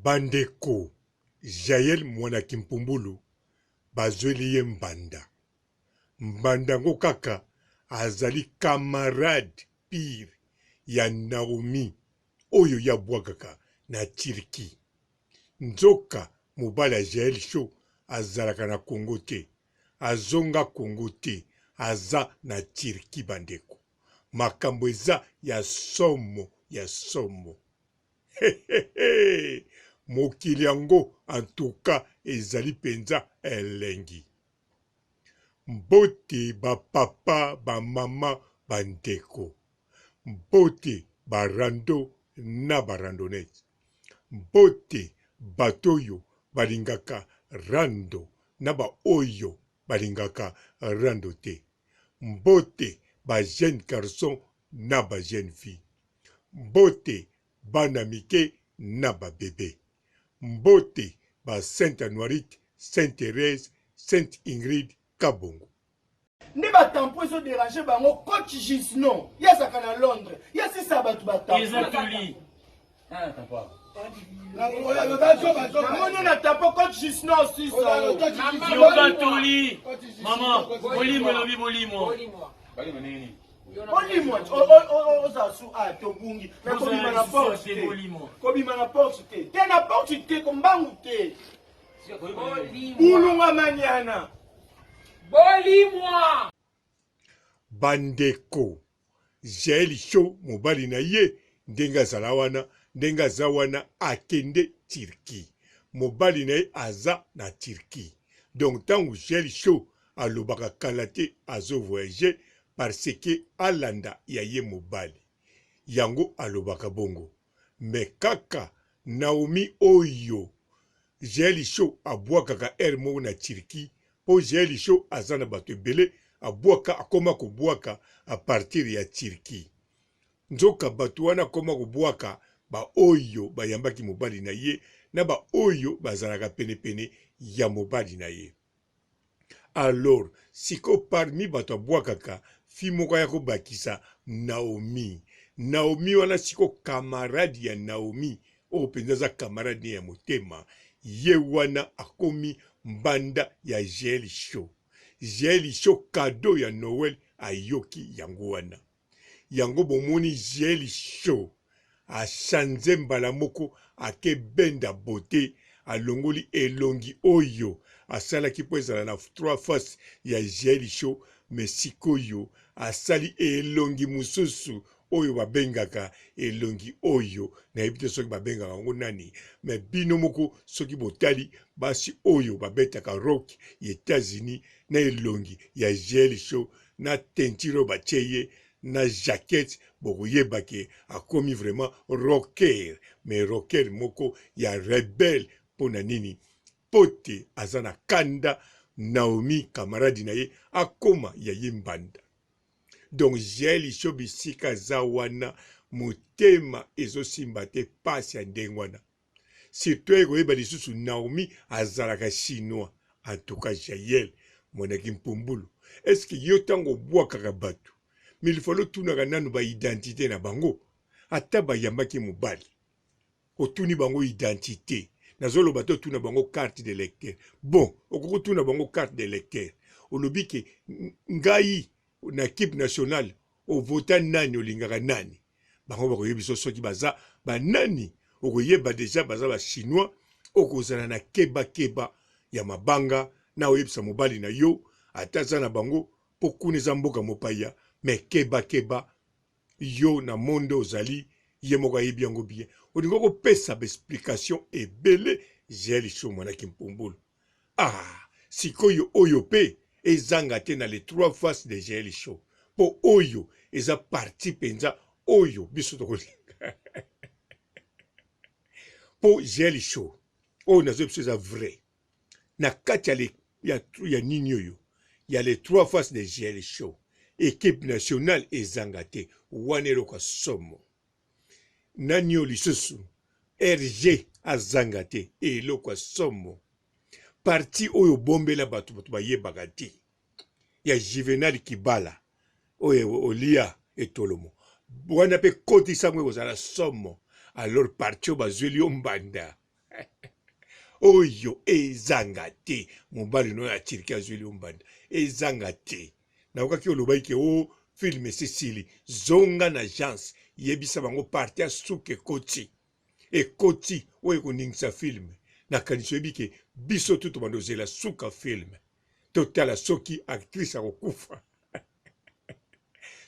Bandeko Jael Mwanakimpumbulu bazweli ye mbanda. Mbanda ngo kaka azali camarade pire ya Naomi oyo ya bwakaka na Turki. Nzoka mobala Jael Show azalaka na Congo te, azonga Congo te, aza na Turki bandeko. Makambo eza ya somo ya somo. Mokili yango antuka ezali penza elengi. Mbote ba papa ba mama bandeko. Mbote barando na barandonete. Mbote batoyo balingaka rando na ba oyo balingaka rando te. Mbote ba jeune garçon na ba jeune fille. Mbote bana mike na ba bébé. Mbote ba Sainte Anuarite, Sainte Thérèse, Sainte Ingrid Kabongo. Ne ba tampon so déranger bango coach Gisnon. Ya saka na Londres. Ya si sabat ba tampon. Exactly. Ah, tampon. On a tapé coach Gisnon aussi ça. Yokatoli. Maman, bolimo lobi bolimo. Bolimo nini? Bolimo. Oza su a tobungi. Na kobima na porte. Kobima na porte. Te na porte te kombangu te. Bulunga manyana. Bolimo. Bandeko Jael Show mobali na ye ndenga zalawana ndenga zawana akende Turki. Mobali na ye aza na Turki. Donc tangu Jael Show alobaka kalate azo voyager parce que alanda ya ye mobali. Yango alobaka bongo. Me kaka Naomi oyo Jael Show abwakaka ermo na Turki. Po Jael Show aza na bato ebele abwaka akoma kobwaka a partir ya Turki. Nzoka bato wana akoma kobwaka ba oyo bayambaki mobali na ye na ba oyo bazalaka pene ya mobali na ye. Alors, siko parmi bato abwakaka fi moko ya kobakisa Naomi. Naomi wana siko camarade ya Naomi o penza za camarade ya motema. Ye wana akomi mbanda ya Jael Show. Jael Show kado ya Noël ayoki yango wana. Yango bomoni Jael Show achanze mbala moko ake benda bote alongoli elongi oyo asalaki po ezala na 3 faces ya Jael Show mesikoyo asali elongi mususu oyo babengaka elongi oyo na yebite soki babengaka yango nani me bino moko soki botali basi oyo babetaka rock ya États-Unis na elongi ya Jael Show na tentiro bacheye na jaquette bokoyebake akomi vraiment rocker mais rocker moko ya rebelle pona nini pote azana kanda Naomi camarade na ye akoma ya ye mbanda. Donc Jael Show bisika za wana motema ezosimba te pasi ya ndenge wana. Surtout ekoyeba lisusu Naomi azalaka chinois. En tout cas Jael Mwanakimpumbulu. Est-ce que yo tango bwakaka bato mais il faut tunaka nanu ba identité na bango ata bayambaki mobali otuni bango identité nazolo bato tuna bango carte de lecteur. Bon okoko tuna bango carte de lecteur olobi ke ngai na équipe nationale o vota nani olingaka nani bango bakoyebiso soki baza ba nani okoyeba déjà baza ba chinois okozana na keba ya mabanga na oyebisa mobali na yo ataza na bango pokune za mboka mopaya me keba yo na mondo ozali ye moko ayebi yango bien olingo kopesa explication ebele Jael Show Mwanakimpumbulu. Ah sikoyo oyo pe ezanga te na les 3 faces de Jael Show po oyo eza parti penza oyo biso tokolinga po Jael Show oyo nazo biso eza vrai na kati ya nini oyo ya les 3 faces de Jael Show. Équipe nationale ezanga te wanero kwa somo nanyo lisusu RG azanga te elo kwa somo parti oyo bombela bato bayebaka te ya Juvenal Kibala oyo Olia etolomo wana pe koti samwe kozala somo alors parti oyo bazweli yo mbanda oyo ezanga te mobali no ya Turki azweli ombanda ezanga te nakokaki olobai ke o film esisili zonga na agence yebisa bango parti ya suka ekoti oyo ekoningisa film nakanisi oyebi ke biso tu tobanda ozela suka film totala soki actrice akokufa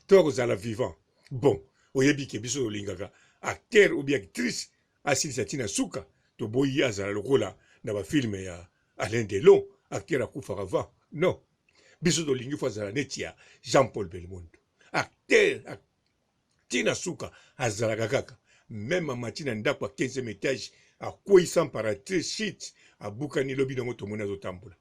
to akozala vivant bon oyebi ke biso tolingaka acteur ou bien actrice asilisa ntina suka toboyi azala lokola na bafilme ya Alain Delon acteur akufaka avant non biso tolingi fo azala neti ya Jean-Paul Belmondo acteur ntina suka azalaka kaka même amati na ndako ya 15e étage akweyisa mparatrice shit abukani lobi nango tomoni azotambola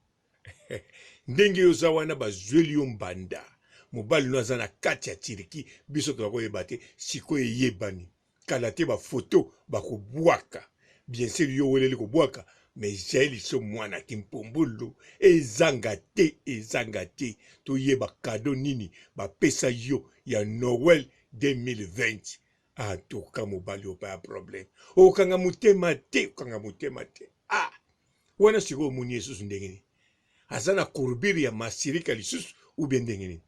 ndenge oza wana bazweli yo mbanda mobali no aza na kati ya Turki biso tokoyeba te sikoyo eyebani kala te bafoto bakobwaka bien sûr yo weleli kobwaka mais jaeli so mwana kimpumbulu ezanga te toyeba kado nini bapesa yo ya Noël 2020 atoka mobali opa ya problème okanga mutema te ah wana sikoyo omoni Yesusu ndenge nini aza na courbure ya masirika lisusu ou bien ndenge nini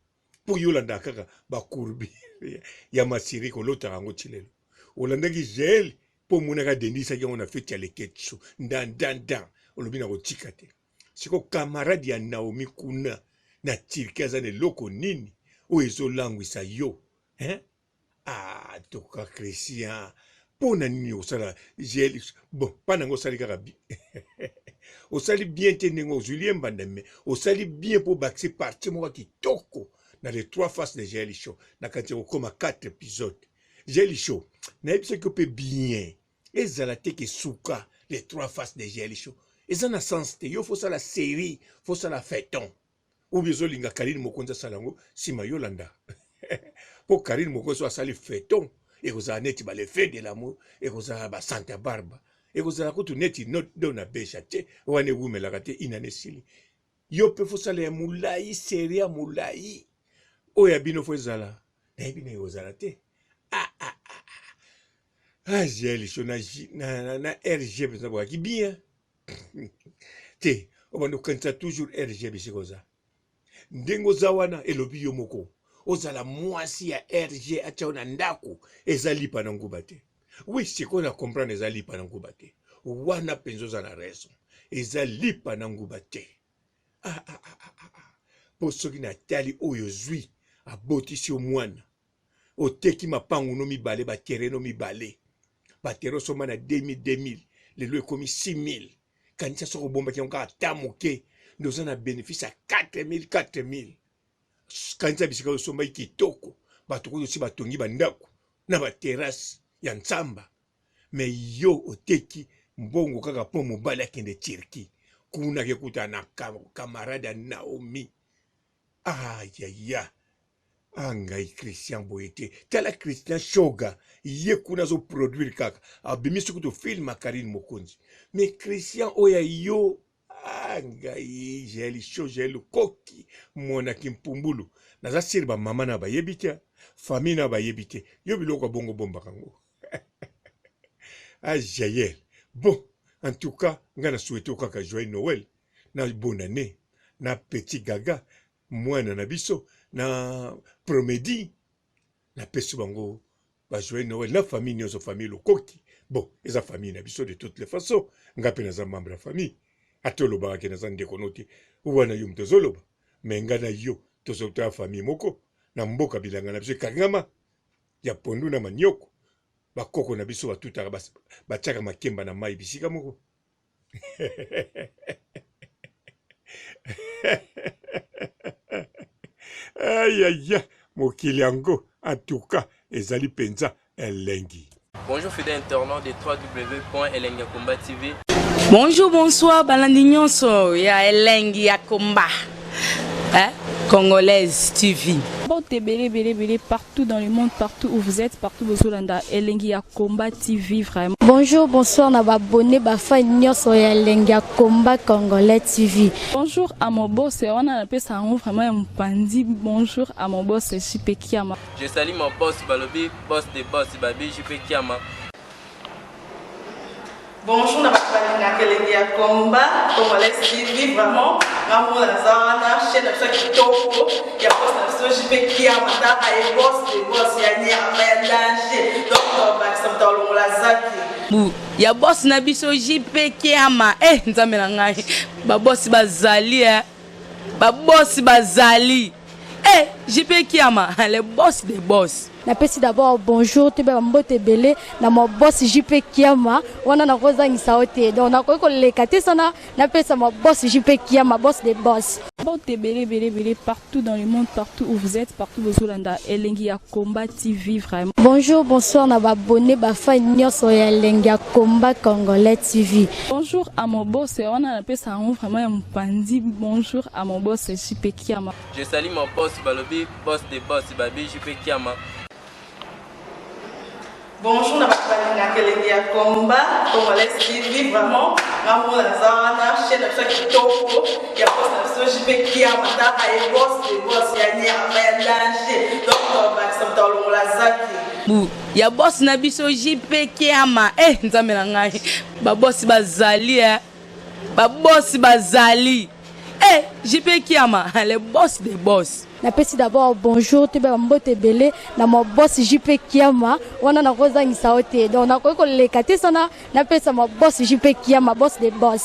po yolanda kaka bacourbure ya masirika olotaka yango ti lelo olandaki Jael po omonaka dendisaki yango na feti ya leketso ndandandan olobi na kotika te siko kamarade ya Naomi kuna na Turki aza na eloko nini oyo ezolangwisa yo ah toka Christian mpo na nini osala Jael bon mpa nango osali kaka osali bien te ndenge ozwili ye mbanda me osali bien mpo bakisi parti moko kitoko na les 3 faces de Jael Show na kati okoma 4 épisodes Jael Show nayebi soki ope bien ezala te ke suka les 3 faces de Jael Show eza na sens te yo fosala série fosala feuilleton ou bien ozolinga Karine Mokonzi asala yango nsima yolanda mpo Karine Mokonzi asali feuilleton ekozala neti ba le fait de l'amour ekozala ba Santa Barbara ekozala kutu neti do na besha te wana ewumelaka te inane esili yo mpe fosala ya molai série ya molai oyo ya bino fo ezala nayebi na ekozala te Jael Show na RG mpenza bwaki bien te obanda okanisa toujours RG bisika oza ndenge oza wana elobi yo moko ozala mwasi ya RG atya na ndako eza lipa na nguba te oui sikoyo na comprendre eza lipa na nguba te wana mpenza oza na raison eza lipa na nguba te mpo soki natali oyo ozwi abotisi yo mwana oteki mapangu no mibale batere no mibale batere osomba na 2000 lelo ekomi 6000 kanisa soko obombaki yango kaka ata moke nde oza na bénéfice ya 4000 kanisa bisika osombaki kitoko bato koyo osi batongi bandako na baterase ya ntsamba me yo oteki mbongo kaka mpo mobali akende Turki kuna kekuta na kamarade ya Naomi ayaya angai Christian boye te tala Christian Shoga ye kuna azoproduire kaka abimisi kutu film ya Karine Mokonzi me Christian oya yo angai Jael Show Jael koki monaki mpumbulu naza siri bamama na bayebi te famille na bayebi te yo biloko ya bongo bombaka ngo Jael bon en tout cas nga na souhaite okaka joyeux Noël na bonne année na petit gaga mwana na biso na promedi na pesi bango ba joyeux Noël na famille nyonso famille lokoki bon eza famille na biso de toutes les façons nga pe naza membre ya famille atolobaka ke naza ndeko no te wana yo moto ozoloba me nga na yo tozotala famille moko na mboka bilanga na biso ekangama ya pondu na manioko bakoko na biso batutaka batiaka makemba na mai bisika moko ayaya mokili yango atuka ezali penza elengi. Bonjour fidèles internautes de www.elengiakomba TV. Bonjour, bonsoir, balandi nyonso ya Elengi ya Komba. Congolaise TV. Bon, bélé, partout dans le monde, partout où vous êtes, partout où vous êtes, Elengi ya Komba TV, vraiment. Bonjour, bonsoir, na abonné, bafa nyonso ya Elengi ya Komba Congolais TV. Bonjour à mon boss, on a appelé ça vraiment un pandi. Bonjour à mon boss, JP Kiama. Je salue mon boss Balobi, boss de boss Babi, JP Kiama. Bonjour, na bakalina kelengi ya combat congolais TV vraiment ngamo na zawana chaîne de ça kitoko ya boss na so jipe kia mata ay boss de boss ya ni ya danger donc ba ça mtalo la zaki bu ya boss na biso jipe kia ma nzambe na ngai ba boss bazali ba boss bazali jipe kia ma les boss des boss. Napesi d'abord bonjour te ba mbote belé na mo boss JP Kiama wana na kozangisa ote donc na ko lekate sana napesa mo boss JP Kiama boss des boss. Mbote belé partout dans le monde, partout où vous êtes, partout où vous êtes, Elengi ya Combat TV vraiment. Bonjour, bonsoir na ba abonné ba fan nyonso ya Elengi ya Combat Congolais TV. Bonjour à mon boss, on a appelé ça vraiment un pandi. Bonjour à mon boss JP Kiama. Je salue mon boss Balobi, boss des boss Babi JP Kiama. Bonjour, na bakalina kelengi ya combat congolais TV vraiment ngamo na zawana chaîne de ça kitoko ya boss na so jipe kia mata ay boss de boss ya ni ya danger donc ba ça mtalo la zaki bu ya boss na biso jipe kia ma nzambe na ngai ba boss bazali ba boss bazali jipe kia ma les boss des boss. Napesi d'abord bonjour te ba mbote belé na mo boss JP Kiama wana na kozangisa ote donc na ko lekate sana napesa mo boss JP Kiama boss des boss.